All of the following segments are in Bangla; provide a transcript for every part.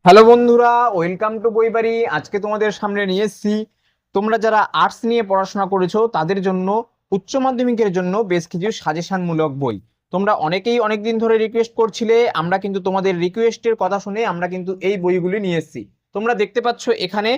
হ্যালো বন্ধুরা, ওয়েলকাম টু বইবাড়ি। আজকে তোমাদের সামনে নিয়ে এসেছি তোমরা যারা আর্টস নিয়ে পড়াশোনা করেছো তাদের জন্য উচ্চ মাধ্যমিকের জন্য বেশ কিছু সাজেশনমূলক বই। তোমরা অনেকেই অনেকদিন ধরে রিকোয়েস্ট করছিলে, আমরা কিন্তু তোমাদের রিকোয়েস্টের কথা শুনে আমরা কিন্তু এই বইগুলি নিয়ে এসেছি। তোমরা দেখতে পাচ্ছ এখানে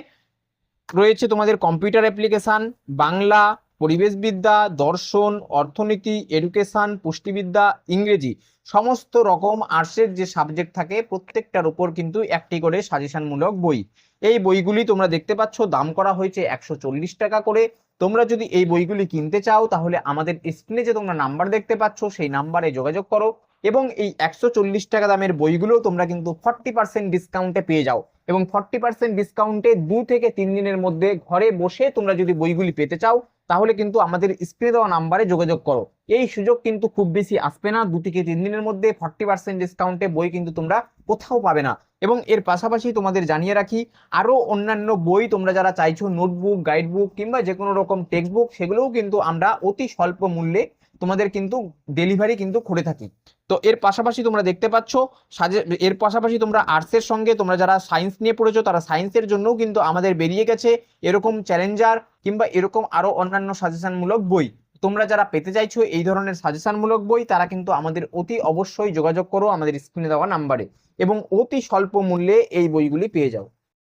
রয়েছে তোমাদের কম্পিউটার অ্যাপ্লিকেশন, বাংলা, পরিবেশবিদ্যা, দর্শন, অর্থনীতি, এডুকেশন, পুষ্টিবিদ্যা, ইংরেজি, সমস্ত রকম আর্টসের যে সাবজেক্ট থাকে প্রত্যেকটার উপর কিন্তু একটি করে সাজেশনমূলক বই। এই বইগুলি তোমরা দেখতে পাচ্ছ দাম করা হয়েছে 140 টাকা করে। তোমরা যদি এই বইগুলি কিনতে চাও তাহলে আমাদের স্ক্রিনে যে তোমরা নাম্বার দেখতে পাচ্ছ সেই নাম্বারে যোগাযোগ করো, এবং এই 140 টাকা দামের বইগুলো তোমরা কিন্তু 40% ডিসকাউন্টে পেয়ে যাও। এবং 40% ডিসকাউন্টে 2 থেকে 3 দিনের মধ্যে ঘরে বসে তোমরা যদি বইগুলি পেতে চাও তাহলে কিন্তু আমাদের স্ক্রিনে দেওয়া নাম্বারে যোগাযোগ করো। এই সুযোগ কিন্তু খুব বেশি আসবে না, 2 থেকে 3 দিনের মধ্যে 40% ডিসকাউন্টে বই কিন্তু তোমরা কোথাও পাবে না। এবং এর পাশাপাশি তোমাদের জানিয়ে রাখি, আরো অন্যান্য বই তোমরা যারা চাইছো, নোটবুক, গাইডবুক কিংবা যে কোনো রকম টেক্সট বুক, সেগুলোও কিন্তু আমরা অতি স্বল্প মূল্যে তোমাদের কিন্তু ডেলিভারি কিন্তু করে থাকি। তো এর পাশাপাশি তোমরা দেখতে পাচ্ছ এর পাশাপাশি তোমরা আর্টসের সঙ্গে তোমরা যারা সায়েন্স নিয়ে পড়েছো তারা সায়েন্সের জন্যও কিন্তু আমাদের বেরিয়ে গেছে এরকম চ্যালেঞ্জার কিংবা এরকম আরো অন্যান্য সাজেশনমূলক বই। তোমরা যারা পেতে চাইছো এই ধরনের সাজেশনমূলক বই তারা কিন্তু আমাদের অতি অবশ্যই যোগাযোগ করো আমাদের স্ক্রিনে দেওয়া নাম্বারে, এবং অতি স্বল্প মূল্যে এই বইগুলি পেয়ে যাও।